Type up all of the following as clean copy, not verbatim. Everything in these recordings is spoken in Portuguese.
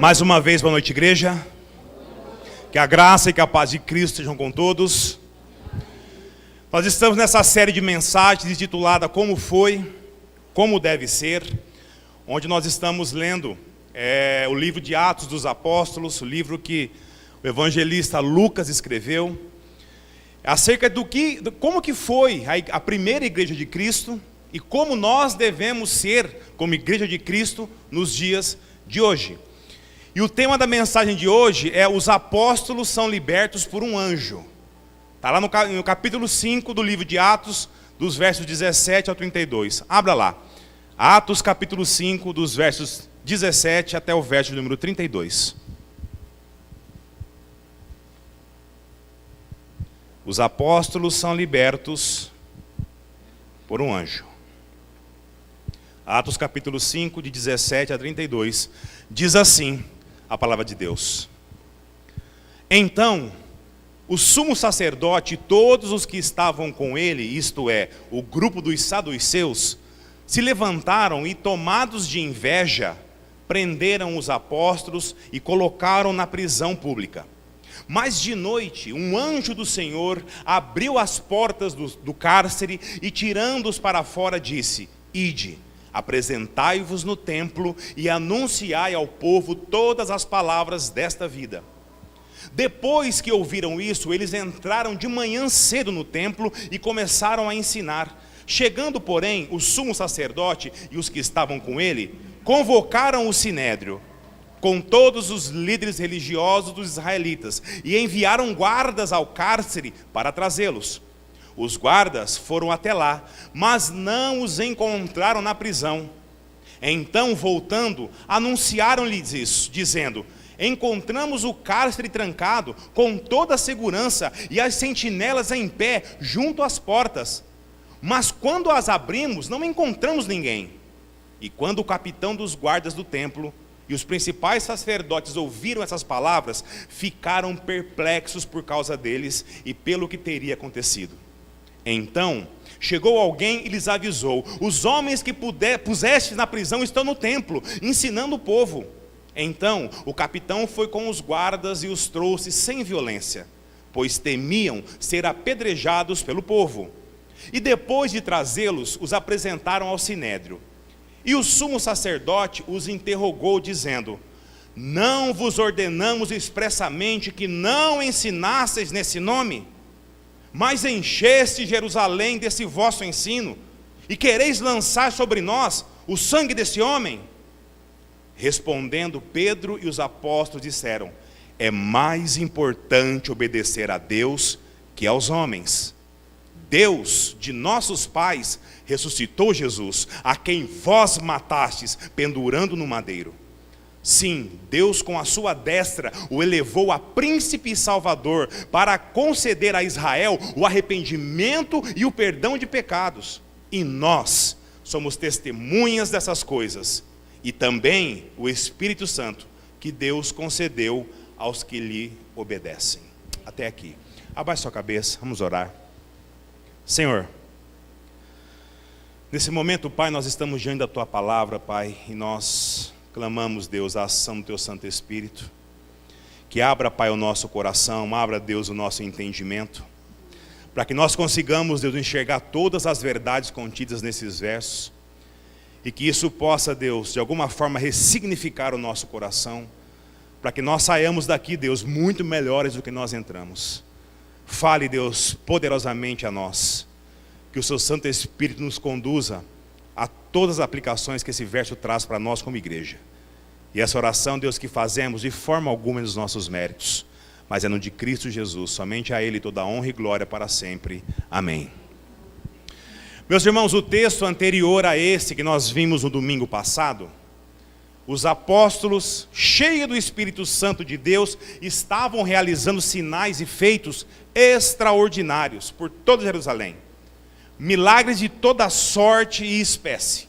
Mais uma vez, boa noite, igreja. Que a graça e que a paz de Cristo estejam com todos. Nós estamos nessa série de mensagens intitulada Como Foi, Como Deve Ser, onde nós estamos lendo o livro de Atos dos Apóstolos, o livro que o evangelista Lucas escreveu, acerca como que foi a primeira igreja de Cristo e como nós devemos ser como igreja de Cristo nos dias de hoje. E o tema da mensagem de hoje é: os apóstolos são libertos por um anjo. Está lá no capítulo 5 do livro de Atos, dos versos 17 ao 32. Abra lá. Atos capítulo 5, dos versos 17 até o verso número 32. Os apóstolos são libertos por um anjo. Atos capítulo 5, de 17 a 32. Diz assim a palavra de Deus: Então, o sumo sacerdote e todos os que estavam com ele, isto é, o grupo dos saduceus, se levantaram e, tomados de inveja, prenderam os apóstolos e colocaram na prisão pública. Mas de noite, um anjo do Senhor abriu as portas do cárcere e, tirando-os para fora, disse: Ide, apresentai-vos no templo e anunciai ao povo todas as palavras desta vida. Depois que ouviram isso, eles entraram de manhã cedo no templo e começaram a ensinar. Chegando, porém, o sumo sacerdote e os que estavam com ele, convocaram o sinédrio, com todos os líderes religiosos dos israelitas, e enviaram guardas ao cárcere para trazê-los. Os guardas foram até lá, mas não os encontraram na prisão. Então, voltando, anunciaram-lhes isso, dizendo: Encontramos o cárcere trancado com toda a segurança e as sentinelas em pé junto às portas. Mas quando as abrimos, não encontramos ninguém. E quando o capitão dos guardas do templo e os principais sacerdotes ouviram essas palavras, ficaram perplexos por causa deles e pelo que teria acontecido. Então chegou alguém e lhes avisou: Os homens que pusestes na prisão estão no templo, ensinando o povo. Então o capitão foi com os guardas e os trouxe sem violência, pois temiam ser apedrejados pelo povo. E depois de trazê-los, os apresentaram ao sinédrio. E o sumo sacerdote os interrogou, dizendo: Não vos ordenamos expressamente que não ensinasseis nesse nome? Mas encheste Jerusalém desse vosso ensino, e quereis lançar sobre nós o sangue desse homem? Respondendo, Pedro e os apóstolos disseram: É mais importante obedecer a Deus que aos homens. Deus de nossos pais ressuscitou Jesus, a quem vós matastes, pendurando no madeiro. Sim, Deus com a sua destra o elevou a príncipe e salvador, para conceder a Israel o arrependimento e o perdão de pecados. E nós somos testemunhas dessas coisas, e também o Espírito Santo, que Deus concedeu aos que lhe obedecem. Até aqui. Abaixe sua cabeça, vamos orar. Senhor, nesse momento, Pai, nós estamos diante da Tua palavra, Pai, e nós clamamos, Deus, a ação do Teu Santo Espírito, que abra, Pai, o nosso coração, abra, Deus, o nosso entendimento, para que nós consigamos, Deus, enxergar todas as verdades contidas nesses versos, e que isso possa, Deus, de alguma forma ressignificar o nosso coração, para que nós saiamos daqui, Deus, muito melhores do que nós entramos. Fale, Deus, poderosamente a nós, que o Seu Santo Espírito nos conduza a todas as aplicações que esse verso traz para nós como igreja. E essa oração, Deus, que fazemos de forma alguma nos nossos méritos, mas é no de Cristo Jesus, somente a Ele toda a honra e glória para sempre. Amém. Meus irmãos, o texto anterior a esse que nós vimos no domingo passado, os apóstolos, cheios do Espírito Santo de Deus, estavam realizando sinais e feitos extraordinários por toda Jerusalém. Milagres de toda sorte e espécie.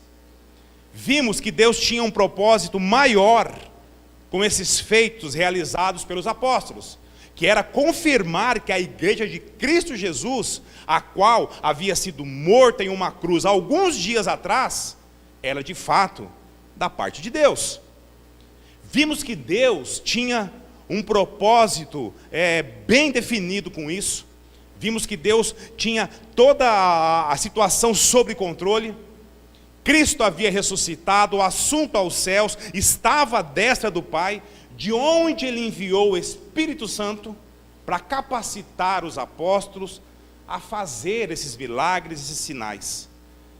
Vimos que Deus tinha um propósito maior com esses feitos realizados pelos apóstolos, que era confirmar que a igreja de Cristo Jesus, a qual havia sido morta em uma cruz alguns dias atrás, era de fato da parte de Deus. Vimos que Deus tinha um propósito bem definido com isso. Vimos que Deus tinha toda a situação sob controle. Cristo havia ressuscitado, o assunto aos céus, estava à destra do Pai, de onde Ele enviou o Espírito Santo para capacitar os apóstolos a fazer esses milagres, esses sinais.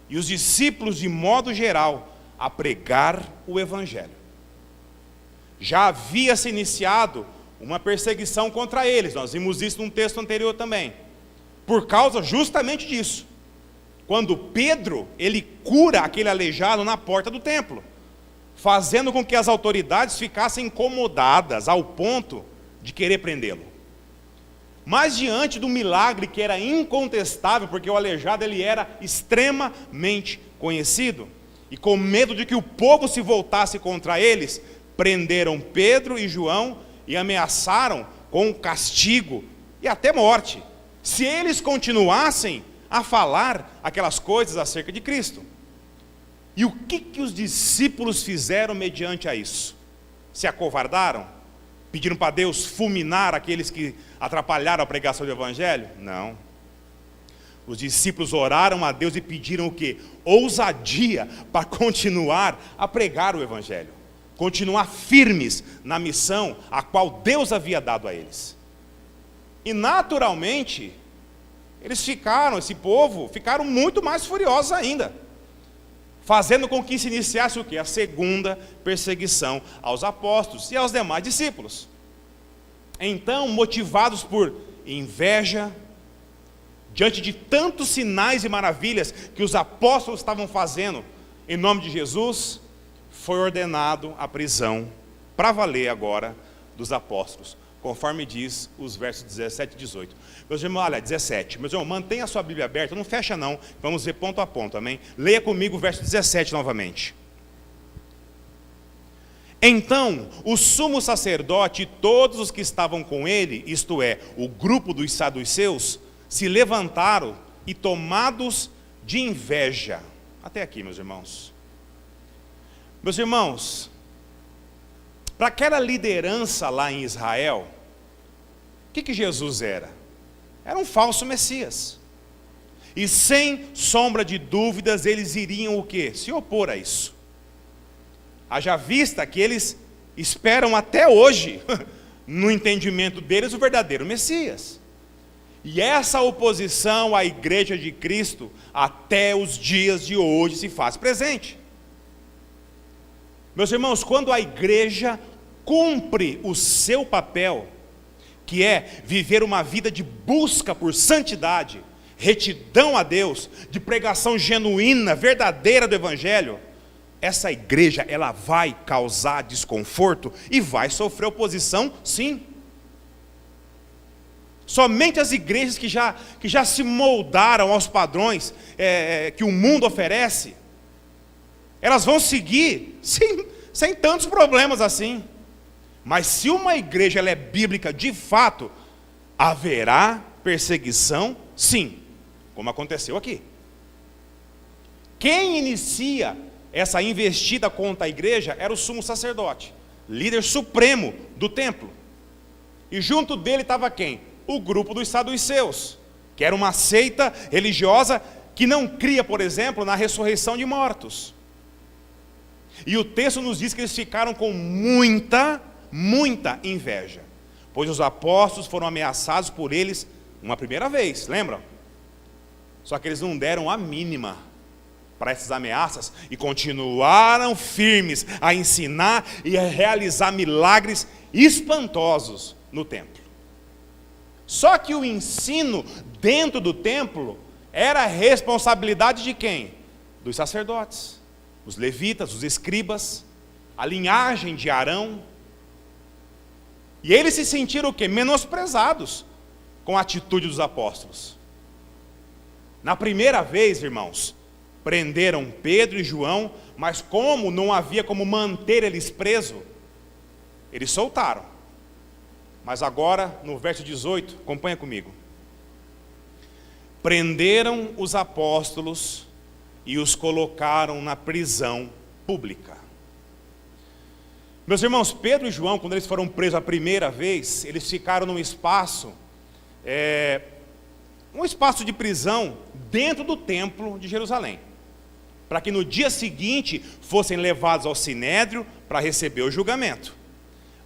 E os discípulos, de modo geral, a pregar o Evangelho. Já havia se iniciado uma perseguição contra eles, nós vimos isso num texto anterior também, por causa justamente disso. Quando Pedro, ele cura aquele aleijado na porta do templo, fazendo com que as autoridades ficassem incomodadas ao ponto de querer prendê-lo. Mas diante do milagre que era incontestável, porque o aleijado ele era extremamente conhecido, e com medo de que o povo se voltasse contra eles, prenderam Pedro e João e ameaçaram com castigo e até morte, se eles continuassem a falar aquelas coisas acerca de Cristo. E o que os discípulos fizeram mediante a isso? Se acovardaram? Pediram para Deus fulminar aqueles que atrapalharam a pregação do Evangelho? Não. Os discípulos oraram a Deus e pediram o quê? Ousadia para continuar a pregar o Evangelho. Continuar firmes na missão a qual Deus havia dado a eles. E naturalmente, esse povo ficaram muito mais furiosos ainda, fazendo com que se iniciasse o quê? A segunda perseguição aos apóstolos e aos demais discípulos. Então, motivados por inveja, diante de tantos sinais e maravilhas que os apóstolos estavam fazendo em nome de Jesus, foi ordenado a prisão, para valer agora, dos apóstolos, conforme diz os versos 17 e 18. Meus irmãos, olha, 17. Meus irmãos, mantenha a sua Bíblia aberta, não fecha não, vamos ver ponto a ponto, amém? Leia comigo o verso 17 novamente. Então, o sumo sacerdote e todos os que estavam com ele, isto é, o grupo dos saduceus, se levantaram e tomados de inveja. Até aqui, meus irmãos. Meus irmãos, para aquela liderança lá em Israel, o que Jesus era? Era um falso Messias. E sem sombra de dúvidas, eles iriam o quê? Se opor a isso. Haja vista que eles esperam até hoje, no entendimento deles, o verdadeiro Messias. E essa oposição à igreja de Cristo, até os dias de hoje, se faz presente. Meus irmãos, quando a igreja cumpre o seu papel, que é viver uma vida de busca por santidade, retidão a Deus, de pregação genuína, verdadeira do Evangelho, essa igreja, ela vai causar desconforto e vai sofrer oposição, sim. Somente as igrejas que já se moldaram aos padrões que o mundo oferece, elas vão seguir sem tantos problemas assim. Mas se uma igreja ela é bíblica de fato, haverá perseguição, sim, como aconteceu aqui. Quem inicia essa investida contra a igreja era o sumo sacerdote, líder supremo do templo. E junto dele estava quem? O grupo dos saduceus, que era uma seita religiosa que não cria, por exemplo, na ressurreição de mortos. E o texto nos diz que eles ficaram com muita inveja, pois os apóstolos foram ameaçados por eles uma primeira vez, lembram? Só que eles não deram a mínima para essas ameaças e continuaram firmes a ensinar e a realizar milagres espantosos no templo. Só que o ensino dentro do templo era responsabilidade de quem? Dos sacerdotes, os levitas, os escribas, a linhagem de Arão. E eles se sentiram o quê? Menosprezados com a atitude dos apóstolos. Na primeira vez, irmãos, prenderam Pedro e João, mas como não havia como manter eles presos, eles soltaram. Mas agora, no verso 18, acompanha comigo. Prenderam os apóstolos e os colocaram na prisão pública. Meus irmãos, Pedro e João, quando eles foram presos a primeira vez, eles ficaram num espaço, um espaço de prisão dentro do templo de Jerusalém, para que no dia seguinte fossem levados ao Sinédrio para receber o julgamento.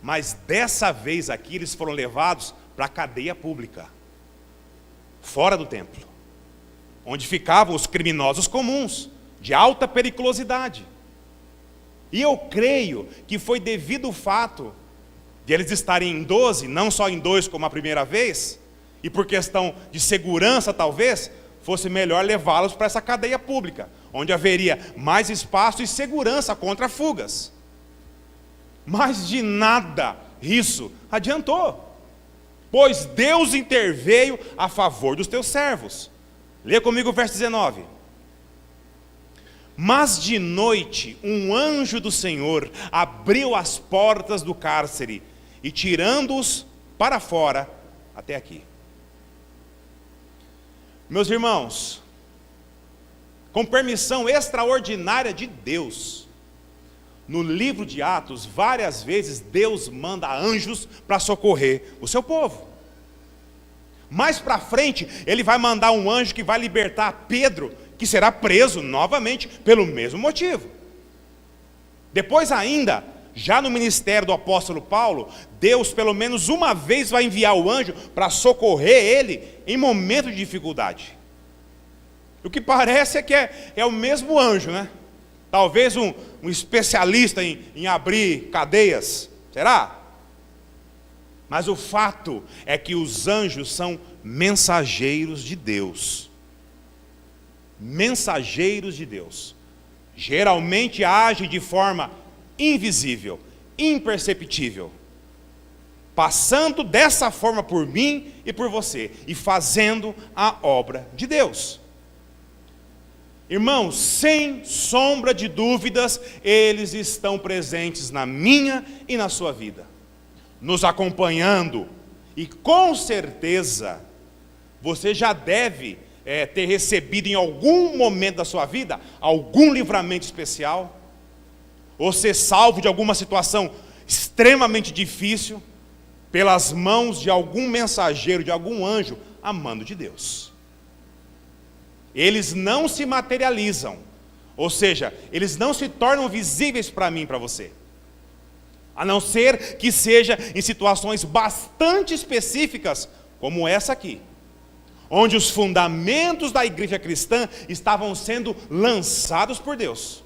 Mas dessa vez aqui eles foram levados para a cadeia pública, fora do templo, onde ficavam os criminosos comuns, de alta periculosidade. E eu creio que foi devido ao fato de eles estarem em 12, não só em 2 como a primeira vez, e por questão de segurança talvez, fosse melhor levá-los para essa cadeia pública, onde haveria mais espaço e segurança contra fugas. Mas de nada isso adiantou, pois Deus interveio a favor dos teus servos. Leia comigo o verso 19. Mas de noite um anjo do Senhor abriu as portas do cárcere e tirando-os para fora até aqui. Meus irmãos, com permissão extraordinária de Deus, no livro de Atos, várias vezes Deus manda anjos para socorrer o seu povo. Mais para frente, ele vai mandar um anjo que vai libertar Pedro, que será preso novamente pelo mesmo motivo. Depois ainda, já no ministério do apóstolo Paulo, Deus pelo menos uma vez vai enviar o anjo para socorrer ele em momento de dificuldade. O que parece é que é o mesmo anjo, né? Talvez um especialista em abrir cadeias, será? Mas o fato é que os anjos são mensageiros de Deus. Mensageiros de Deus. Geralmente agem de forma invisível, imperceptível, passando dessa forma por mim e por você, e fazendo a obra de Deus. Irmãos, sem sombra de dúvidas, eles estão presentes na minha e na sua vida, nos acompanhando, e com certeza você já deve ter recebido em algum momento da sua vida algum livramento especial, ou ser salvo de alguma situação extremamente difícil pelas mãos de algum mensageiro, de algum anjo amado de Deus. Eles não se materializam, ou seja, eles não se tornam visíveis para mim e para você, a não ser que seja em situações bastante específicas, como essa aqui, onde os fundamentos da igreja cristã estavam sendo lançados por Deus.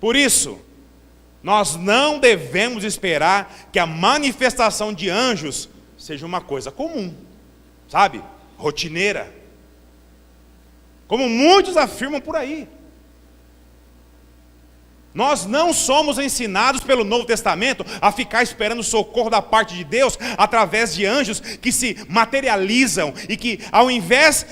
Por isso, nós não devemos esperar que a manifestação de anjos seja uma coisa comum, sabe? Rotineira, como muitos afirmam por aí. Nós não somos ensinados pelo Novo Testamento a ficar esperando socorro da parte de Deus através de anjos que se materializam e que, ao invés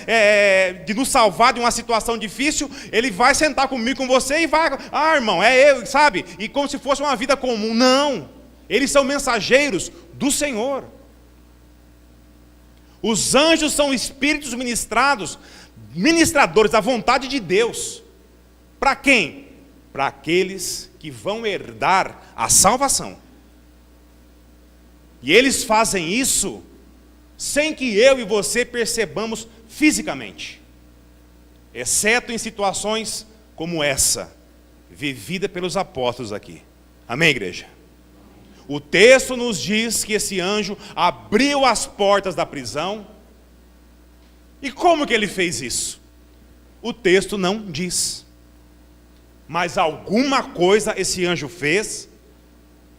de nos salvar de uma situação difícil, ele vai sentar comigo, com você, e vai, irmão, é eu, sabe? E como se fosse uma vida comum. Não, eles são mensageiros do Senhor. Os anjos são espíritos ministradores da vontade de Deus. Para quem? Para aqueles que vão herdar a salvação. E eles fazem isso sem que eu e você percebamos fisicamente, exceto em situações como essa, vivida pelos apóstolos aqui. Amém, igreja? O texto nos diz que esse anjo abriu as portas da prisão. E como que ele fez isso? O texto não diz. Mas alguma coisa esse anjo fez,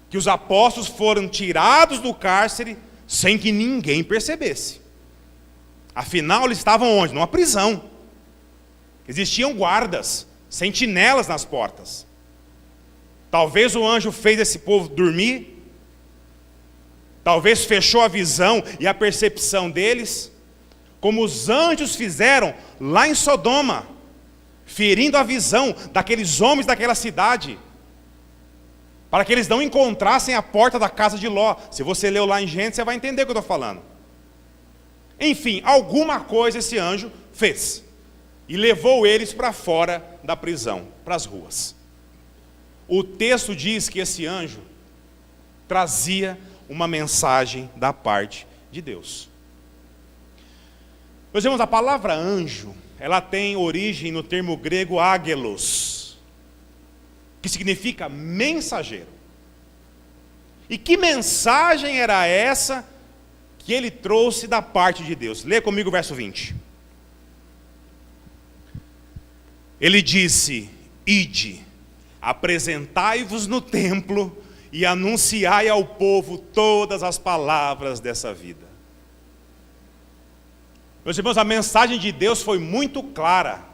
que os apóstolos foram tirados do cárcere sem que ninguém percebesse. Afinal, eles estavam onde? Numa prisão. Existiam guardas, sentinelas nas portas. Talvez o anjo fez esse povo dormir, talvez fechou a visão e a percepção deles, como os anjos fizeram lá em Sodoma, ferindo a visão daqueles homens daquela cidade, para que eles não encontrassem a porta da casa de Ló. Se você leu lá em Gênesis, você vai entender o que eu estou falando. Enfim, alguma coisa esse anjo fez, e levou eles para fora da prisão, para as ruas. o texto diz que esse anjo trazia uma mensagem da parte de Deus. Meus irmãos, a palavra anjo, ela tem origem no termo grego ágelos, que significa mensageiro. E que mensagem era essa que ele trouxe da parte de Deus? Lê comigo o verso 20. Ele disse: ide, apresentai-vos no templo e anunciai ao povo todas as palavras dessa vida. Meus irmãos, a mensagem de Deus foi muito clara.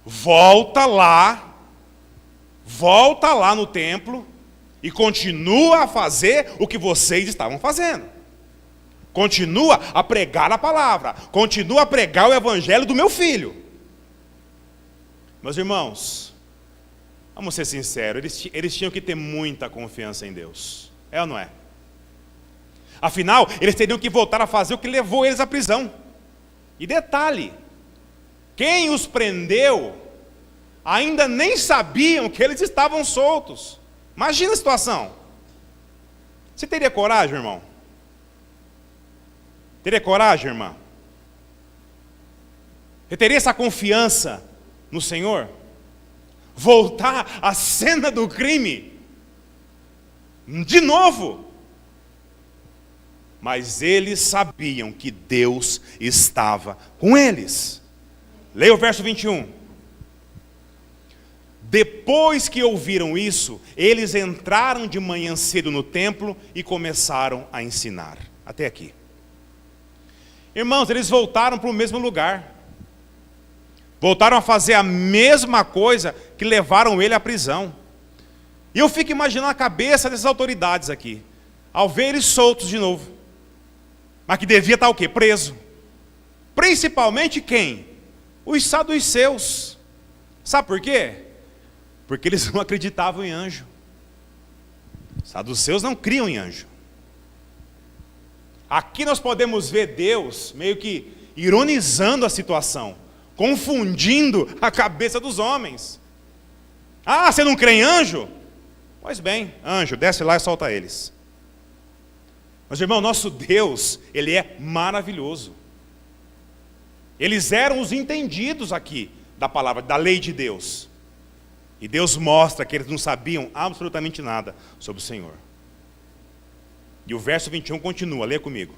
Volta lá no templo e continua a fazer o que vocês estavam fazendo. Continua a pregar a palavra, continua a pregar o evangelho do meu filho. Meus irmãos, vamos ser sinceros, eles tinham que ter muita confiança em Deus. É ou não é? Afinal, eles teriam que voltar a fazer o que levou eles à prisão. E detalhe, quem os prendeu ainda nem sabiam que eles estavam soltos. Imagina a situação. Você teria coragem, irmão? Teria coragem, irmã? Você teria essa confiança no Senhor? Voltar à cena do crime de novo? Mas eles sabiam que Deus estava com eles. Leia o verso 21. Depois que ouviram isso, eles entraram de manhã cedo no templo e começaram a ensinar. Até aqui. Irmãos, eles voltaram para o mesmo lugar. Voltaram a fazer a mesma coisa que levaram ele à prisão. E eu fico imaginando a cabeça dessas autoridades aqui, ao ver eles soltos de novo. Mas que devia estar o quê? Preso. Principalmente quem? Os saduceus. Sabe por quê? Porque eles não acreditavam em anjo. Os saduceus não criam em anjo. Aqui nós podemos ver Deus meio que ironizando a situação, confundindo a cabeça dos homens. Ah, você não crê em anjo? Pois bem, anjo, desce lá e solta eles. Mas, irmão, nosso Deus, Ele é maravilhoso. Eles eram os entendidos aqui da palavra, da lei de Deus. E Deus mostra que eles não sabiam absolutamente nada sobre o Senhor. E o verso 21 continua, lê comigo.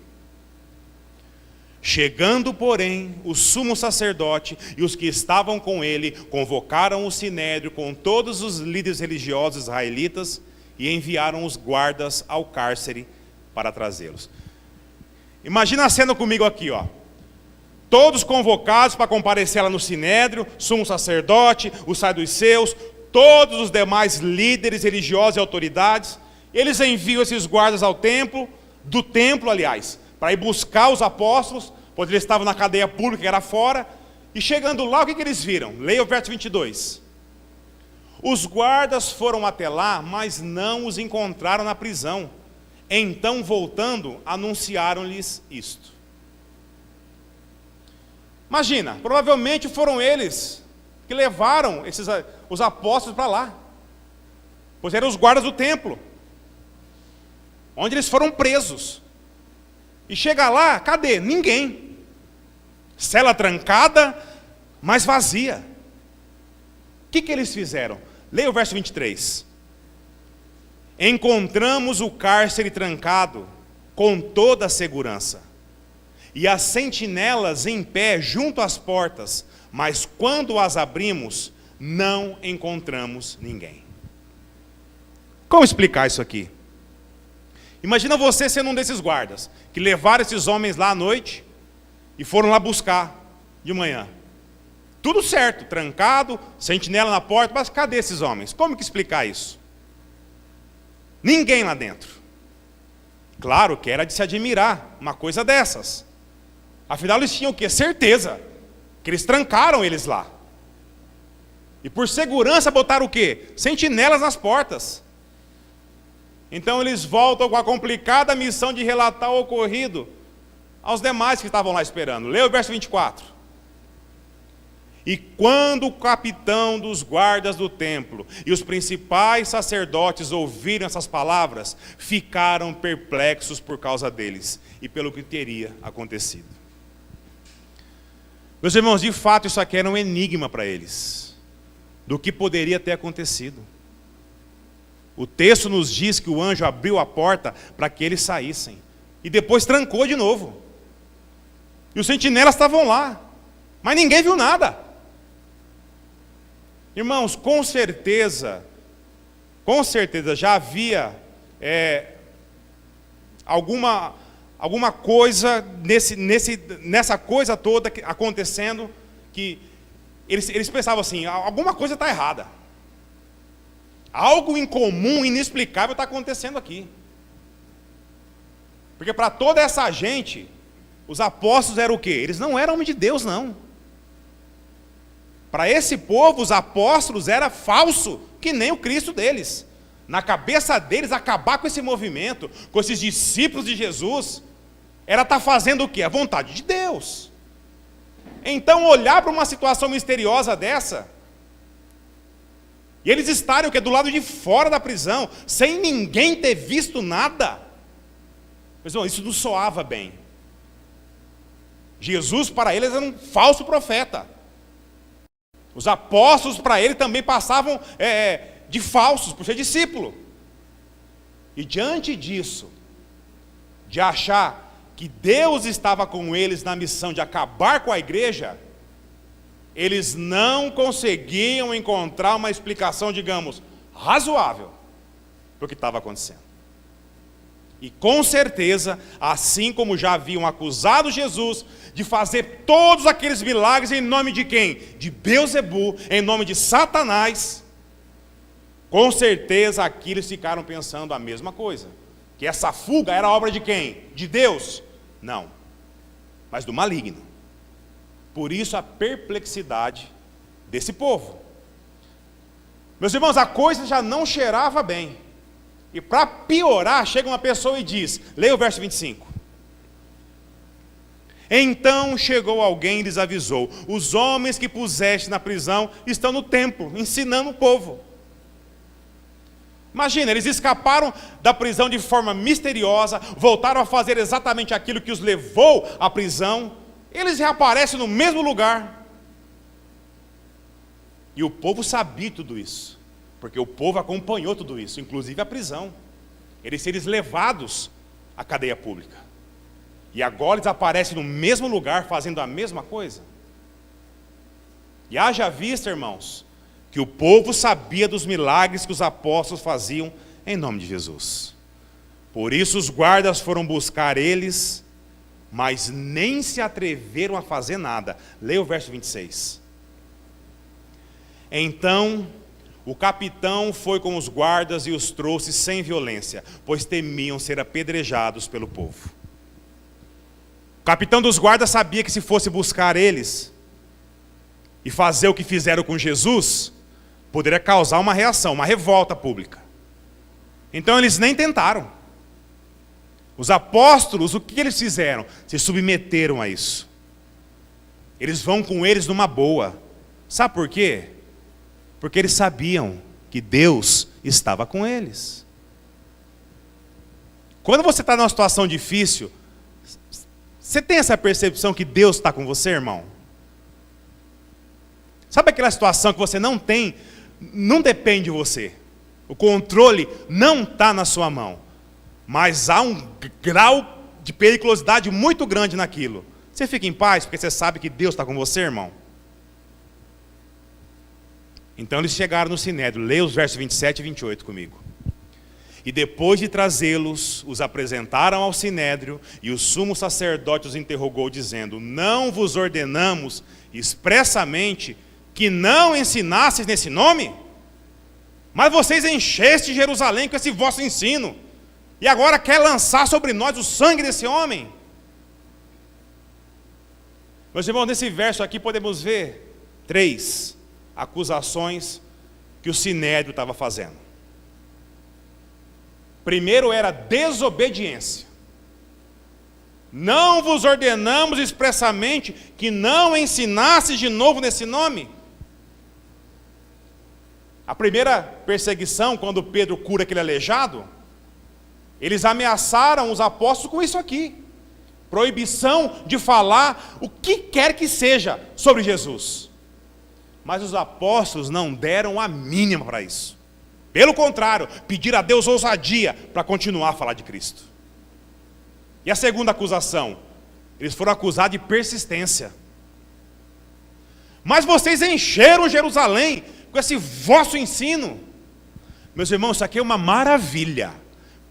Chegando, porém, o sumo sacerdote e os que estavam com ele, convocaram o sinédrio com todos os líderes religiosos israelitas e enviaram os guardas ao cárcere para trazê-los. Imagina a cena comigo aqui, ó. Todos convocados para comparecer lá no sinédrio, sumo sacerdote, os saduceus, todos os demais líderes religiosos e autoridades. Eles enviam esses guardas ao templo, aliás, para ir buscar os apóstolos, pois eles estavam na cadeia pública, que era fora. E chegando lá, o que eles viram? Leia o verso 22. Os guardas foram até lá, mas não os encontraram na prisão. Então, voltando, anunciaram-lhes isto. Imagina, provavelmente foram eles que levaram os apóstolos para lá, pois eram os guardas do templo, onde eles foram presos. E chega lá, cadê? Ninguém. Cela trancada, mas vazia. O que eles fizeram? Leia o verso 23. Encontramos o cárcere trancado com toda a segurança, e as sentinelas em pé junto às portas, mas quando as abrimos, não encontramos ninguém. Como explicar isso aqui? Imagina você sendo um desses guardas, que levaram esses homens lá à noite, e foram lá buscar de manhã. Tudo certo, trancado, sentinela na porta, mas cadê esses homens? Como que explicar isso? Ninguém lá dentro. Claro que era de se admirar uma coisa dessas. Afinal, eles tinham o quê? Certeza que eles trancaram eles lá. E por segurança botaram o quê? Sentinelas nas portas. Então eles voltam com a complicada missão de relatar o ocorrido aos demais que estavam lá esperando. Leia o verso 24. E quando o capitão dos guardas do templo e os principais sacerdotes ouviram essas palavras, ficaram perplexos por causa deles e pelo que teria acontecido. Meus irmãos, de fato isso aqui era um enigma para eles, do que poderia ter acontecido. O texto nos diz que o anjo abriu a porta para que eles saíssem, e depois trancou de novo. E os sentinelas estavam lá, mas ninguém viu nada. Irmãos, com certeza já havia alguma coisa nessa coisa toda acontecendo, que eles pensavam assim, alguma coisa está errada. Algo incomum, inexplicável está acontecendo aqui. Porque para toda essa gente, os apóstolos eram o quê? Eles não eram homens de Deus, não. Para esse povo, os apóstolos era falso, que nem o Cristo deles. Na cabeça deles, acabar com esse movimento, com esses discípulos de Jesus, era estar fazendo o quê? A vontade de Deus. Então, olhar para uma situação misteriosa dessa, e eles estarem o quê? Do lado de fora da prisão, sem ninguém ter visto nada. Mas, isso não soava bem. Jesus, para eles, era um falso profeta. Os apóstolos, para ele, também passavam de falsos, por ser discípulo. E diante disso, de achar que Deus estava com eles na missão de acabar com a igreja, eles não conseguiam encontrar uma explicação, digamos, razoável para o que estava acontecendo. E com certeza, assim como já haviam acusado Jesus de fazer todos aqueles milagres em nome de quem? De Beelzebu, em nome de Satanás, com certeza aqui eles ficaram pensando a mesma coisa. Que essa fuga era obra de quem? De Deus? Não, mas do maligno. Por isso a perplexidade desse povo. Meus irmãos, a coisa já não cheirava bem. E para piorar, chega uma pessoa e diz, leia o verso 25. Então chegou alguém e lhes avisou, os homens que puseste na prisão estão no templo, ensinando o povo. Imagina, eles escaparam da prisão de forma misteriosa, voltaram a fazer exatamente aquilo que os levou à prisão, eles reaparecem no mesmo lugar. E o povo sabia tudo isso, porque o povo acompanhou tudo isso, inclusive a prisão. Eles seriam levados à cadeia pública. E agora eles aparecem no mesmo lugar, fazendo a mesma coisa. E haja vista, irmãos, que o povo sabia dos milagres que os apóstolos faziam em nome de Jesus. Por isso os guardas foram buscar eles, mas nem se atreveram a fazer nada. Leia o verso 26. Então o capitão foi com os guardas e os trouxe sem violência, pois temiam ser apedrejados pelo povo. O capitão dos guardas sabia que se fosse buscar eles e fazer o que fizeram com Jesus, poderia causar uma reação, uma revolta pública. Então eles nem tentaram. Os apóstolos, o que eles fizeram? Se submeteram a isso. Eles vão com eles numa boa. Sabe por quê? Porque eles sabiam que Deus estava com eles. Quando você está numa situação difícil, você tem essa percepção que Deus está com você, irmão? Sabe aquela situação que você não depende de você. O controle não está na sua mão. Mas há um grau de periculosidade muito grande naquilo. Você fica em paz porque você sabe que Deus está com você, irmão? Então eles chegaram no Sinédrio. Leia os versos 27 e 28 comigo. E depois de trazê-los, os apresentaram ao Sinédrio, e o sumo sacerdote os interrogou, dizendo: não vos ordenamos expressamente que não ensinasseis nesse nome? Mas vocês encheste Jerusalém com esse vosso ensino, e agora quer lançar sobre nós o sangue desse homem? Meus irmãos, nesse verso aqui podemos ver 3 acusações que o Sinédrio estava fazendo. Primeiro era desobediência. Não vos ordenamos expressamente que não ensinasses de novo nesse nome? A primeira perseguição, quando Pedro cura aquele aleijado, eles ameaçaram os apóstolos com isso aqui: proibição de falar o que quer que seja sobre Jesus. Mas os apóstolos não deram a mínima para isso. Pelo contrário, pediram a Deus ousadia para continuar a falar de Cristo. E a segunda acusação? Eles foram acusados de persistência. Mas vocês encheram Jerusalém com esse vosso ensino. Meus irmãos, isso aqui é uma maravilha.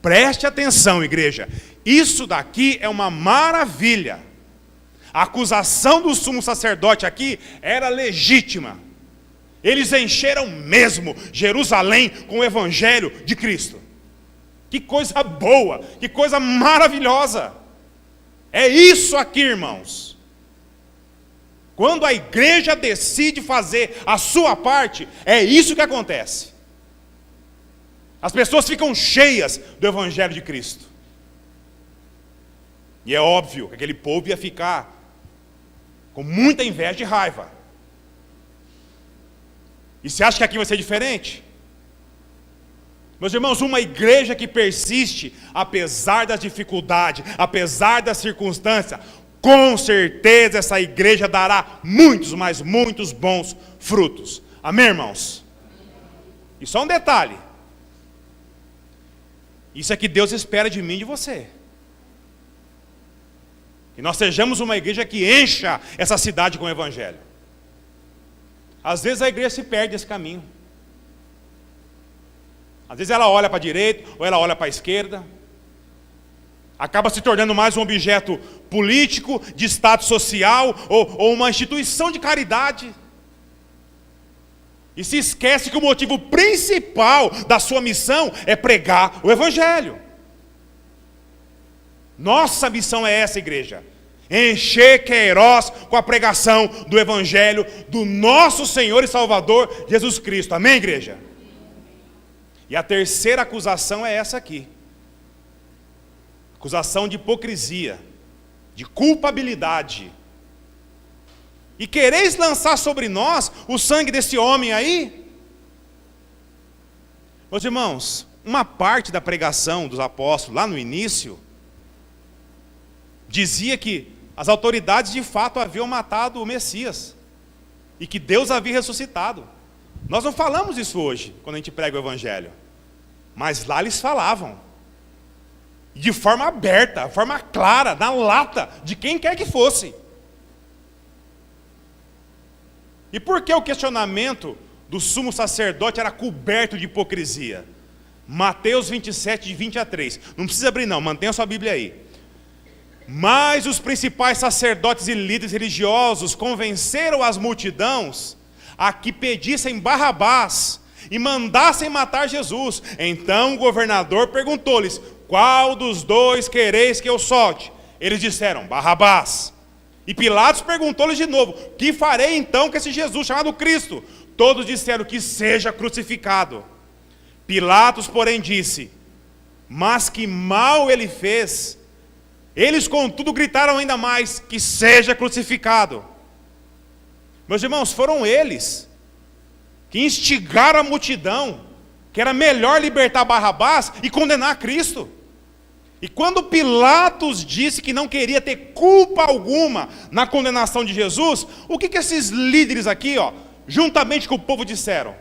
Preste atenção, igreja. Isso daqui é uma maravilha. A acusação do sumo sacerdote aqui era legítima. Eles encheram mesmo Jerusalém com o evangelho de Cristo. Que coisa boa, que coisa maravilhosa. É isso aqui, irmãos. Quando a igreja decide fazer a sua parte, é isso que acontece. As pessoas ficam cheias do evangelho de Cristo. E é óbvio que aquele povo ia ficar com muita inveja e raiva. E você acha que aqui vai ser diferente? Meus irmãos, uma igreja que persiste, apesar das dificuldades, apesar das circunstâncias, com certeza essa igreja dará muitos, mas muitos bons frutos. Amém, irmãos? E só um detalhe: isso é que Deus espera de mim e de você. Que nós sejamos uma igreja que encha essa cidade com o evangelho. Às vezes a igreja se perde nesse caminho. Às vezes ela olha para a direita ou ela olha para a esquerda. Acaba se tornando mais um objeto político, de status social ou uma instituição de caridade. E se esquece que o motivo principal da sua missão é pregar o evangelho. Nossa missão é essa, igreja: encher Queiroz com a pregação do evangelho do nosso Senhor e Salvador Jesus Cristo. Amém, igreja? E a terceira acusação é essa aqui: acusação de hipocrisia, de culpabilidade. E quereis lançar sobre nós o sangue desse homem aí? Meus irmãos, uma parte da pregação dos apóstolos lá no início dizia que as autoridades de fato haviam matado o Messias e que Deus havia ressuscitado. Nós não falamos isso hoje, quando a gente prega o evangelho, mas lá eles falavam, de forma aberta, de forma clara, na lata, de quem quer que fosse. E por que o questionamento do sumo sacerdote era coberto de hipocrisia? Mateus 27, de 20 a 3. Não precisa abrir não, mantenha a sua Bíblia aí. Mas os principais sacerdotes e líderes religiosos convenceram as multidões a que pedissem Barrabás e mandassem matar Jesus. Então o governador perguntou-lhes: qual dos dois quereis que eu solte? Eles disseram: Barrabás. E Pilatos perguntou-lhes de novo: que farei então com esse Jesus chamado Cristo? Todos disseram: que seja crucificado. Pilatos, porém, disse: mas que mal ele fez? Eles, contudo, gritaram ainda mais: que seja crucificado. Meus irmãos, foram eles que instigaram a multidão que era melhor libertar Barrabás e condenar Cristo. E quando Pilatos disse que não queria ter culpa alguma na condenação de Jesus, o que esses líderes aqui, juntamente com o povo, disseram?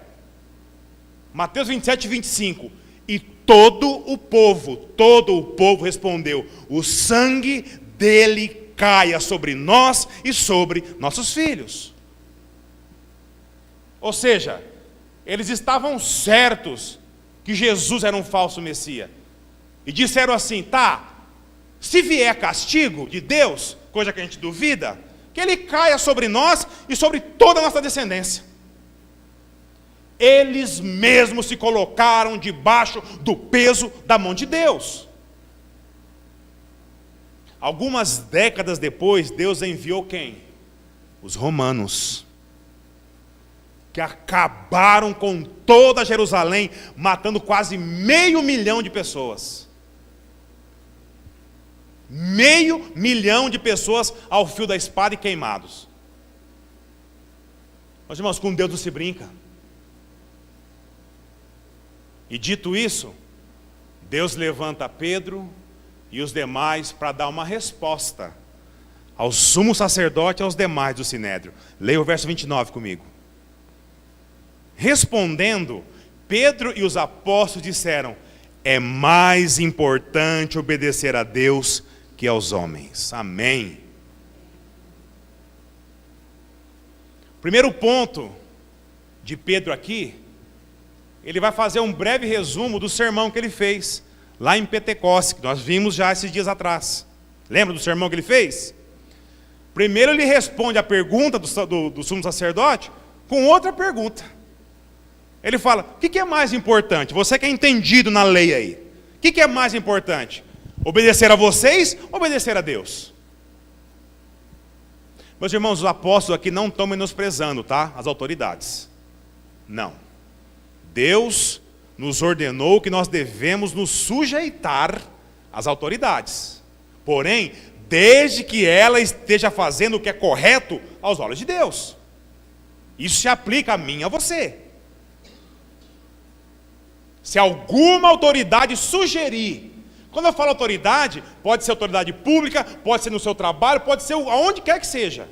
Mateus 27, 25. E todo o povo respondeu: o sangue dele caia sobre nós e sobre nossos filhos. Ou seja, eles estavam certos que Jesus era um falso Messias. E disseram assim: tá, se vier castigo de Deus, coisa que a gente duvida, que ele caia sobre nós e sobre toda a nossa descendência. Eles mesmos se colocaram debaixo do peso da mão de Deus. Algumas décadas depois, Deus enviou quem? Os romanos, que acabaram com toda Jerusalém, matando quase 500 mil de pessoas. 500 mil de pessoas ao fio da espada e queimados. Meus irmãos, com Deus não se brinca. E dito isso, Deus levanta Pedro e os demais para dar uma resposta ao sumo sacerdote e aos demais do sinédrio. Leia o verso 29 comigo. Respondendo, Pedro e os apóstolos disseram: é mais importante obedecer a Deus que aos homens. Amém. Primeiro ponto de Pedro aqui, ele vai fazer um breve resumo do sermão que ele fez lá em Pentecostes, que nós vimos já esses dias atrás. Lembra do sermão que ele fez? Primeiro ele responde a pergunta do sumo sacerdote com outra pergunta. Ele fala: o que é mais importante? Você que é entendido na lei aí, o que é mais importante? Obedecer a vocês ou obedecer a Deus? Meus irmãos, os apóstolos aqui não estão menosprezando, tá? As autoridades. Não. Deus nos ordenou que nós devemos nos sujeitar às autoridades. Porém, desde que ela esteja fazendo o que é correto aos olhos de Deus. Isso se aplica a mim e a você. Se alguma autoridade sugerir, quando eu falo autoridade, pode ser autoridade pública, pode ser no seu trabalho, pode ser aonde quer que seja.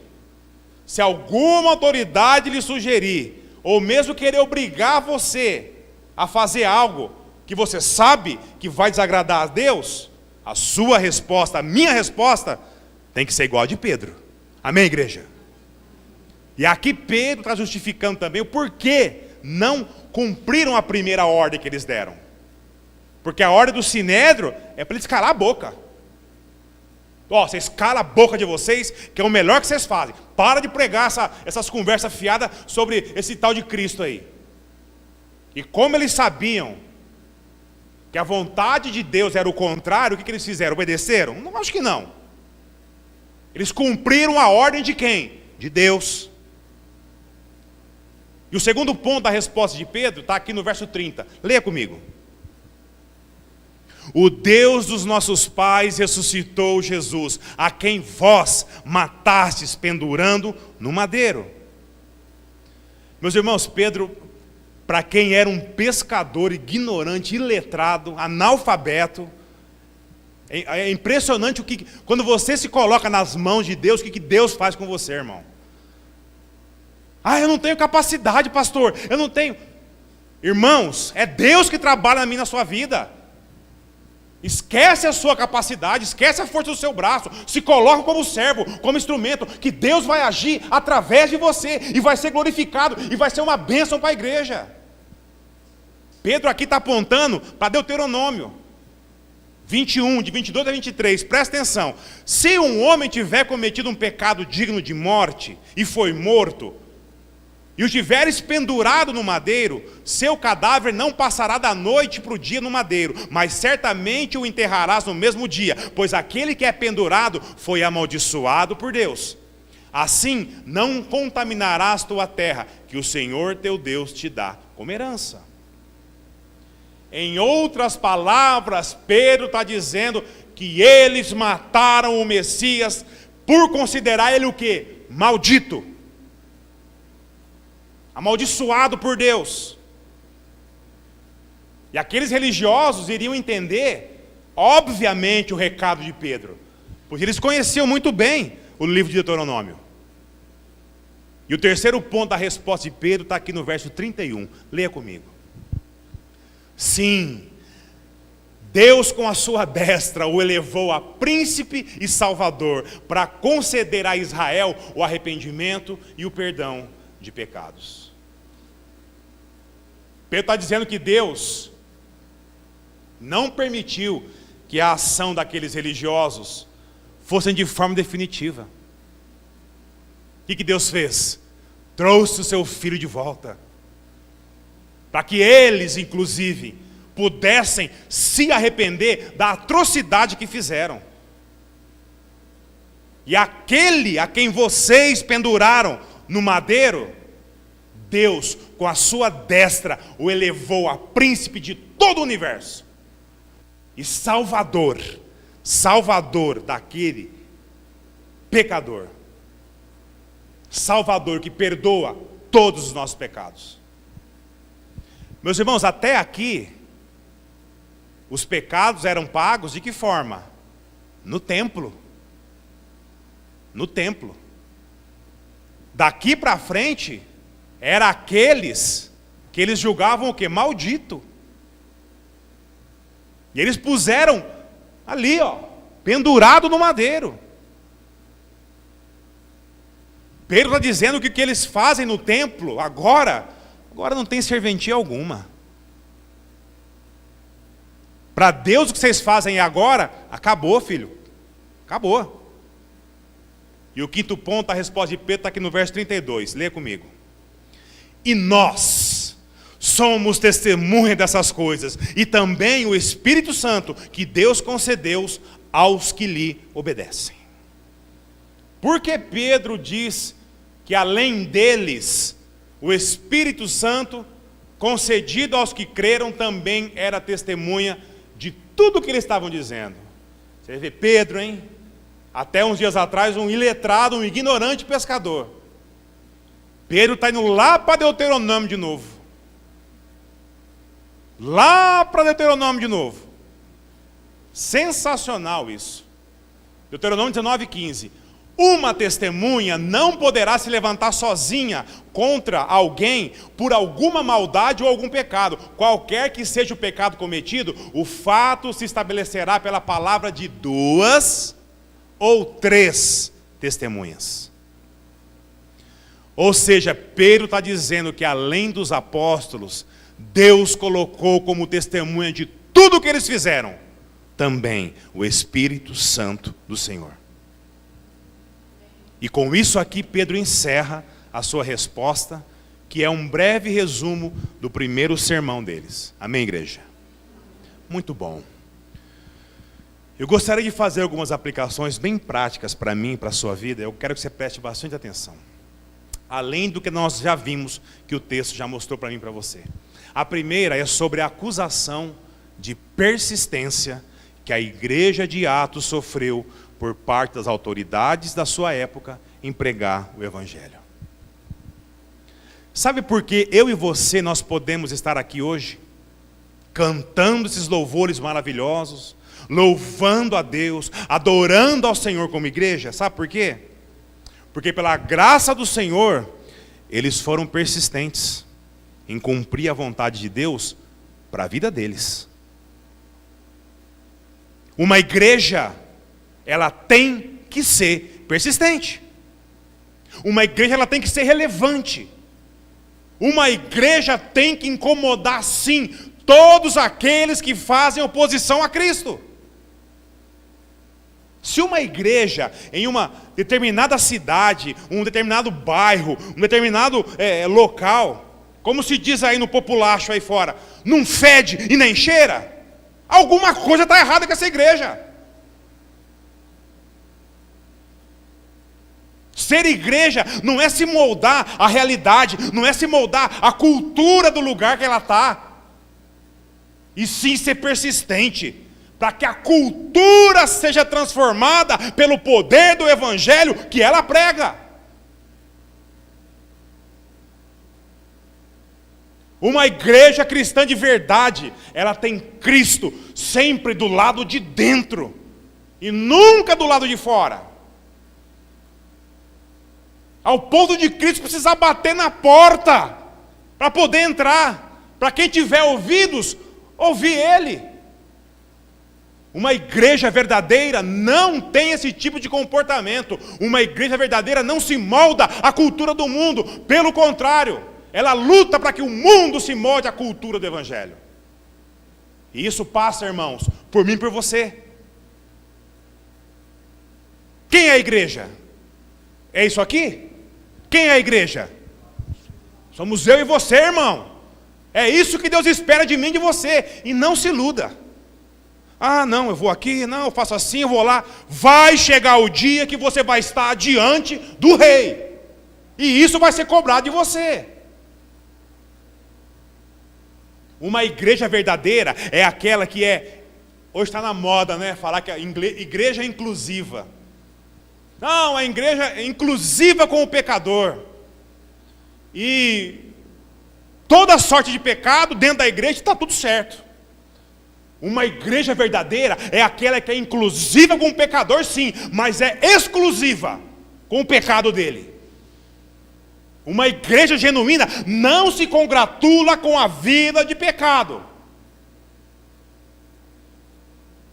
Se alguma autoridade lhe sugerir, ou mesmo querer obrigar você a fazer algo que você sabe que vai desagradar a Deus, a sua resposta, a minha resposta, tem que ser igual a de Pedro. Amém, igreja? E aqui Pedro está justificando também o porquê não cumpriram a primeira ordem que eles deram. Porque a ordem do sinédrio é para eles calar a boca. Vocês calam a boca de vocês, que é o melhor que vocês fazem. Para de pregar essas conversas fiadas sobre esse tal de Cristo aí. E como eles sabiam que a vontade de Deus era o contrário, o que eles fizeram? Obedeceram? Não, acho que não. Eles cumpriram a ordem de quem? De Deus. E o segundo ponto da resposta de Pedro está aqui no verso 30. Leia comigo. O Deus dos nossos pais ressuscitou Jesus, a quem vós matastes pendurando no madeiro. Meus irmãos, Pedro, para quem era um pescador ignorante, iletrado, analfabeto, é impressionante quando você se coloca nas mãos de Deus, o que Deus faz com você, irmão. Eu não tenho capacidade, pastor, eu não tenho. Irmãos, é Deus que trabalha na minha, na sua vida. Esquece a sua capacidade, esquece a força do seu braço, se coloca como servo, como instrumento, que Deus vai agir através de você, e vai ser glorificado, e vai ser uma bênção para a igreja. Pedro aqui está apontando para Deuteronômio 21, de 22 a 23, presta atenção. Se um homem tiver cometido um pecado digno de morte, e foi morto, e o tiveres pendurado no madeiro, seu cadáver não passará da noite para o dia no madeiro, mas certamente o enterrarás no mesmo dia, pois aquele que é pendurado foi amaldiçoado por Deus. Assim não contaminarás tua terra, que o Senhor teu Deus te dá como herança. Em outras palavras, Pedro está dizendo que eles mataram o Messias por considerar ele o quê? Maldito. Amaldiçoado por Deus. E aqueles religiosos iriam entender, obviamente, o recado de Pedro, pois eles conheciam muito bem o livro de Deuteronômio. E o terceiro ponto da resposta de Pedro está aqui no verso 31. Leia comigo. Sim, Deus com a sua destra o elevou a príncipe e salvador, para conceder a Israel o arrependimento e o perdão de pecados. Pedro está dizendo que Deus não permitiu que a ação daqueles religiosos fosse de forma definitiva. O que Deus fez? Trouxe o seu filho de volta, para que eles, inclusive, pudessem se arrepender da atrocidade que fizeram. E aquele a quem vocês penduraram no madeiro, Deus, com a sua destra, o elevou a príncipe de todo o universo e salvador Salvador daquele pecador. Salvador que perdoa todos os nossos pecados. Meus irmãos, até aqui, os pecados eram pagos de que forma? No templo. No templo. Daqui para frente, era aqueles que eles julgavam o quê? Maldito. E eles puseram ali, pendurado no madeiro. Pedro está dizendo que o que eles fazem no templo, agora não tem serventia alguma. Para Deus o que vocês fazem agora, acabou, filho. Acabou. E o quinto ponto, a resposta de Pedro está aqui no verso 32. Leia comigo. E nós somos testemunha dessas coisas, e também o Espírito Santo, que Deus concedeu aos que lhe obedecem. Porque Pedro diz que além deles, o Espírito Santo, concedido aos que creram, também era testemunha de tudo o que eles estavam dizendo. Você vê Pedro, hein? Até uns dias atrás, um iletrado, um ignorante pescador. Pedro está indo lá para Deuteronômio de novo. Lá para Deuteronômio de novo. Sensacional isso. Deuteronômio 19:15. Uma testemunha não poderá se levantar sozinha contra alguém por alguma maldade ou algum pecado. Qualquer que seja o pecado cometido, o fato se estabelecerá pela palavra de 2 ou 3 testemunhas. Ou seja, Pedro está dizendo que além dos apóstolos, Deus colocou como testemunha de tudo o que eles fizeram, também o Espírito Santo do Senhor. E com isso aqui Pedro encerra a sua resposta, que é um breve resumo do primeiro sermão deles. Amém, igreja? Muito bom. Eu gostaria de fazer algumas aplicações bem práticas para mim e para a sua vida. Eu quero que você preste bastante atenção. Além do que nós já vimos, que o texto já mostrou para mim e para você. A primeira é sobre a acusação de persistência que a igreja de Atos sofreu por parte das autoridades da sua época em pregar o Evangelho. Sabe por que eu e você nós podemos estar aqui hoje, cantando esses louvores maravilhosos, louvando a Deus, adorando ao Senhor como igreja? Sabe por quê? Porque pela graça do Senhor, eles foram persistentes em cumprir a vontade de Deus para a vida deles. Uma igreja, ela tem que ser persistente. Uma igreja, ela tem que ser relevante. Uma igreja tem que incomodar, sim, todos aqueles que fazem oposição a Cristo. Se uma igreja em uma determinada cidade, um determinado bairro, um determinado local, como se diz aí no populacho aí fora, não fede e nem cheira, alguma coisa está errada com essa igreja. Ser igreja não é se moldar à realidade, não é se moldar à cultura do lugar que ela está, e sim ser persistente, para que a cultura seja transformada pelo poder do Evangelho que ela prega. Uma igreja cristã de verdade, ela tem Cristo sempre do lado de dentro, e nunca do lado de fora. Ao ponto de Cristo precisar bater na porta para poder entrar, para quem tiver ouvidos, ouvir Ele. Uma igreja verdadeira não tem esse tipo de comportamento. Uma igreja verdadeira não se molda à cultura do mundo. Pelo contrário, ela luta para que o mundo se molde à cultura do Evangelho. E isso passa, irmãos, por mim e por você. Quem é a igreja? É isso aqui? Quem é a igreja? Somos eu e você, irmão. É isso que Deus espera de mim e de você. E não se iluda. Ah, não, eu vou aqui, não, eu faço assim, eu vou lá. Vai chegar o dia que você vai estar diante do rei. E isso vai ser cobrado de você. Uma igreja verdadeira é aquela que é Hoje está na moda, né? Falar que a igreja é inclusiva. Não, a igreja é inclusiva com o pecador. E toda sorte de pecado dentro da igreja está tudo certo. Uma igreja verdadeira é aquela que é inclusiva com o pecador, sim, mas é exclusiva com o pecado dele. Uma igreja genuína não se congratula com a vida de pecado.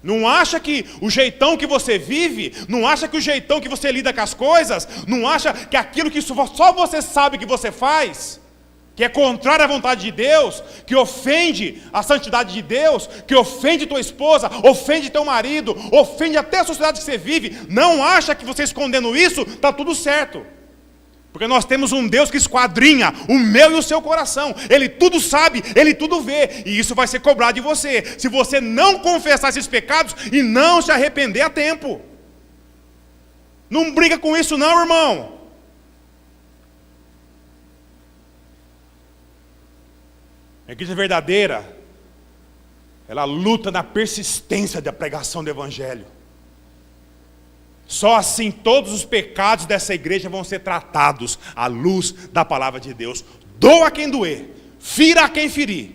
Não acha que o jeitão que você vive, não acha que o jeitão que você lida com as coisas, não acha que aquilo que só você sabe que você faz, que é contrário à vontade de Deus, que ofende a santidade de Deus, que ofende tua esposa, ofende teu marido, ofende até a sociedade que você vive, não acha que você escondendo isso, está tudo certo. Porque nós temos um Deus que esquadrinha o meu e o seu coração. Ele tudo sabe, Ele tudo vê. E isso vai ser cobrado de você, se você não confessar esses pecados e não se arrepender a tempo. Não briga com isso não, irmão. A igreja verdadeira, ela luta na persistência da pregação do Evangelho. Só assim todos os pecados dessa igreja vão ser tratados à luz da palavra de Deus. Doa a quem doer, fira a quem ferir.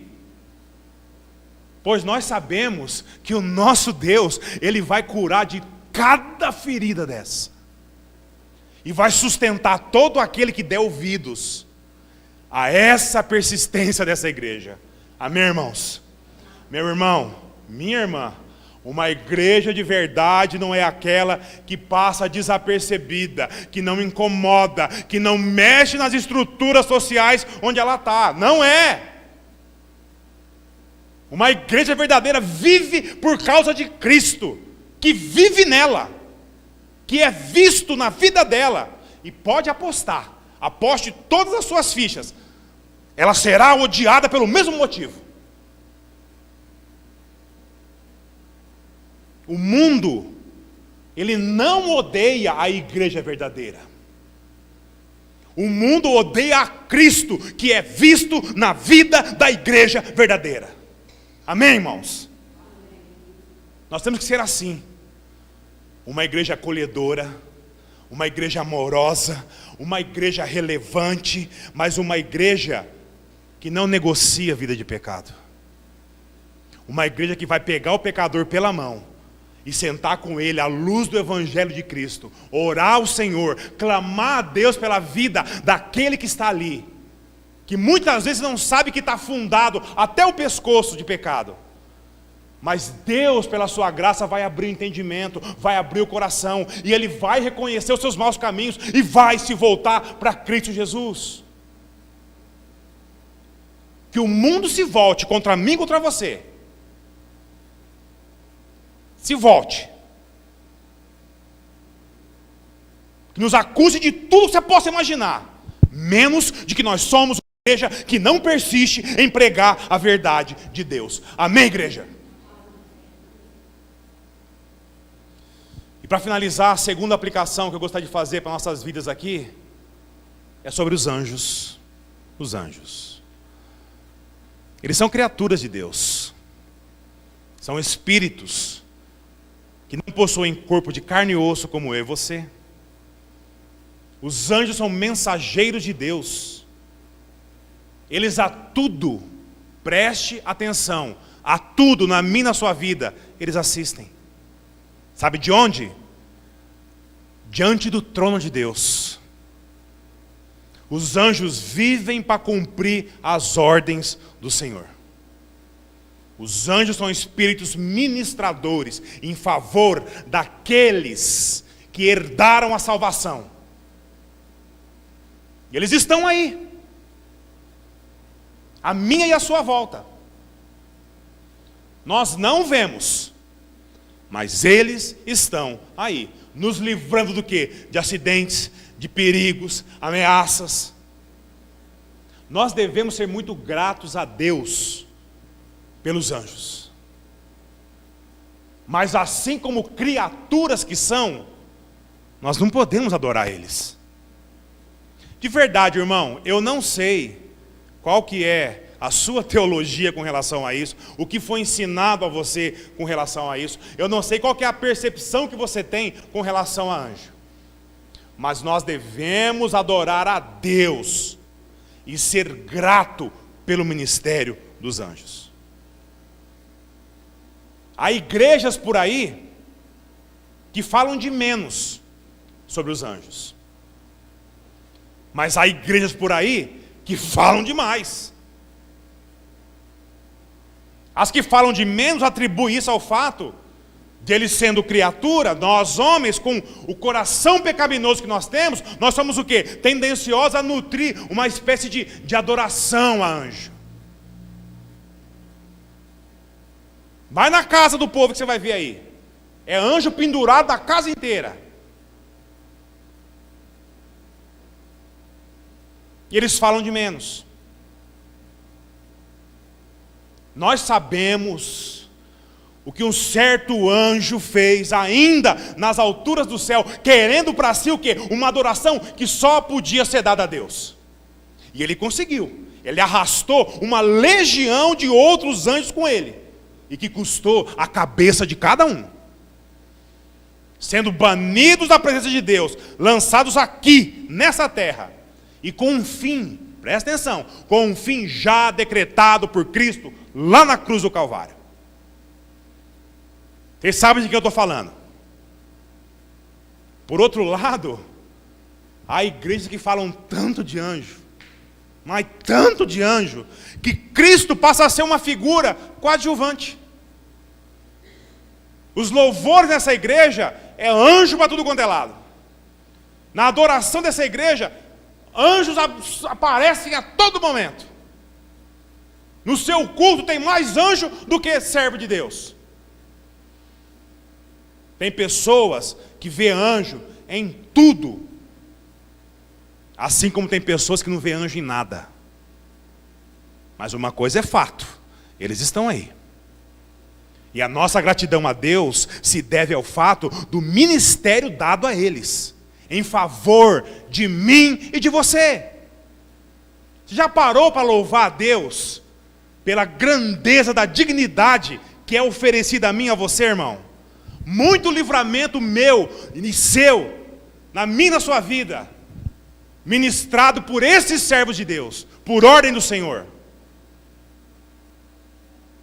Pois nós sabemos que o nosso Deus, Ele vai curar de cada ferida dessa. E vai sustentar todo aquele que der ouvidos a essa persistência dessa igreja. Amém, irmãos? Meu irmão, minha irmã, uma igreja de verdade não é aquela que passa desapercebida, que não incomoda, que não mexe nas estruturas sociais onde ela está. Não é. Uma igreja verdadeira vive por causa de Cristo, que vive nela, que é visto na vida dela. E pode apostar, aposte todas as suas fichas, ela será odiada pelo mesmo motivo. O mundo, ele não odeia a igreja verdadeira. O mundo odeia a Cristo, que é visto na vida da igreja verdadeira. Amém, irmãos? Nós temos que ser assim. Uma igreja acolhedora, uma igreja amorosa, uma igreja relevante, mas uma igreja que não negocia a vida de pecado. Uma igreja que vai pegar o pecador pela mão e sentar com ele à luz do Evangelho de Cristo, orar ao Senhor, clamar a Deus pela vida daquele que está ali, que muitas vezes não sabe que está afundado até o pescoço de pecado, mas Deus, pela sua graça, vai abrir o entendimento, vai abrir o coração, e ele vai reconhecer os seus maus caminhos e vai se voltar para Cristo Jesus. Que o mundo se volte contra mim e contra você. Se volte. Que nos acuse de tudo que você possa imaginar, menos de que nós somos uma igreja que não persiste em pregar a verdade de Deus. Amém, igreja? E para finalizar, a segunda aplicação que eu gostaria de fazer para nossas vidas aqui é sobre os anjos. Os anjos. Eles são criaturas de Deus. São espíritos que não possuem corpo de carne e osso como eu e você. Os anjos são mensageiros de Deus. Eles a tudo, preste atenção, a tudo na minha e na sua vida, eles assistem. Sabe de onde? Diante do trono de Deus. Os anjos vivem para cumprir as ordens do Senhor. Os anjos são espíritos ministradores em favor daqueles que herdaram a salvação. E eles estão aí, a minha e a sua volta. Nós não vemos, mas eles estão aí, nos livrando do quê? De acidentes, de perigos, ameaças. Nós devemos ser muito gratos a Deus pelos anjos. Mas assim como criaturas que são, nós não podemos adorar eles. De verdade, irmão, eu não sei qual que é a sua teologia com relação a isso, o que foi ensinado a você com relação a isso. Eu não sei qual que é a percepção que você tem com relação a anjo. Mas nós devemos adorar a Deus e ser grato pelo ministério dos anjos. Há igrejas por aí que falam de menos sobre os anjos. Mas há igrejas por aí que falam demais. As que falam de menos atribuem isso ao fato de ele sendo criatura. Nós homens, com o coração pecaminoso que nós temos, nós somos o quê? Tendenciosos a nutrir uma espécie de adoração a anjo. Vai na casa do povo que você vai ver aí. É anjo pendurado da casa inteira. E eles falam de menos. Nós sabemos o que um certo anjo fez ainda nas alturas do céu, querendo para si o quê? Uma adoração que só podia ser dada a Deus. E ele conseguiu. Ele arrastou uma legião de outros anjos com ele, e que custou a cabeça de cada um. Sendo banidos da presença de Deus, lançados aqui, nessa terra, e com um fim, presta atenção, com um fim já decretado por Cristo, lá na cruz do Calvário. Vocês sabem de que eu estou falando. Por outro lado, há igrejas que falam tanto de anjo, mas tanto de anjo, que Cristo passa a ser uma figura coadjuvante. Os louvores dessa igreja é anjo para tudo quanto é lado. Na adoração dessa igreja, anjos aparecem a todo momento. No seu culto tem mais anjo do que servo de Deus. Tem pessoas que vê anjo em tudo, assim como tem pessoas que não vê anjo em nada. Mas uma coisa é fato, eles estão aí. E a nossa gratidão a Deus se deve ao fato do ministério dado a eles, em favor de mim e de você. Você já parou para louvar a Deus pela grandeza da dignidade que é oferecida a mim e a você, irmão? Muito livramento meu e seu, na minha e na sua vida, ministrado por esses servos de Deus, por ordem do Senhor.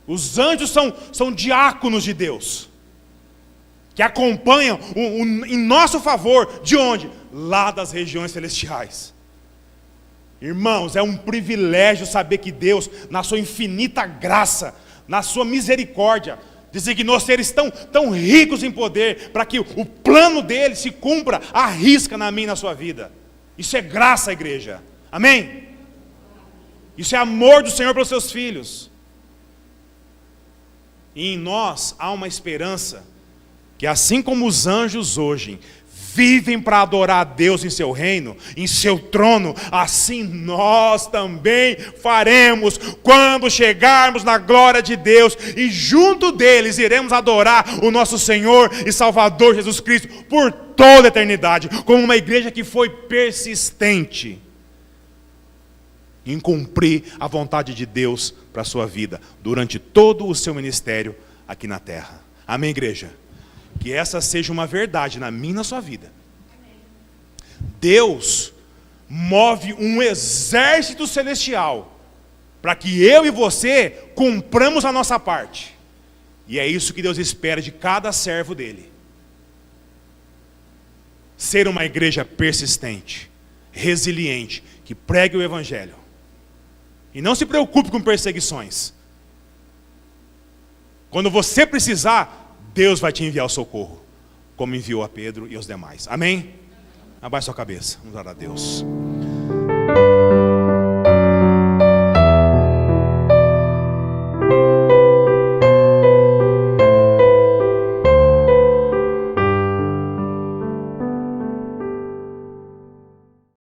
Os anjos são diáconos de Deus, que acompanham em nosso favor, de onde? Lá das regiões celestiais. Irmãos, é um privilégio saber que Deus, na sua infinita graça, na sua misericórdia, designou seres tão ricos em poder, para que o plano dele se cumpra à risca na minha e na sua vida. Isso é graça, igreja. Amém? Isso é amor do Senhor pelos seus filhos. E em nós há uma esperança, que assim como os anjos hoje vivem para adorar a Deus em seu reino, em seu trono, assim nós também faremos quando chegarmos na glória de Deus, e junto deles iremos adorar o nosso Senhor e Salvador Jesus Cristo por toda a eternidade, como uma igreja que foi persistente em cumprir a vontade de Deus para a sua vida, durante todo o seu ministério aqui na terra. Amém, igreja? Que essa seja uma verdade na minha e na sua vida. Deus move um exército celestial para que eu e você cumpramos a nossa parte. E é isso que Deus espera de cada servo dele. Ser uma igreja persistente, resiliente, que pregue o evangelho. E não se preocupe com perseguições. Quando você precisar, Deus vai te enviar o socorro, como enviou a Pedro e os demais. Amém? Abaixe sua cabeça, vamos orar a Deus.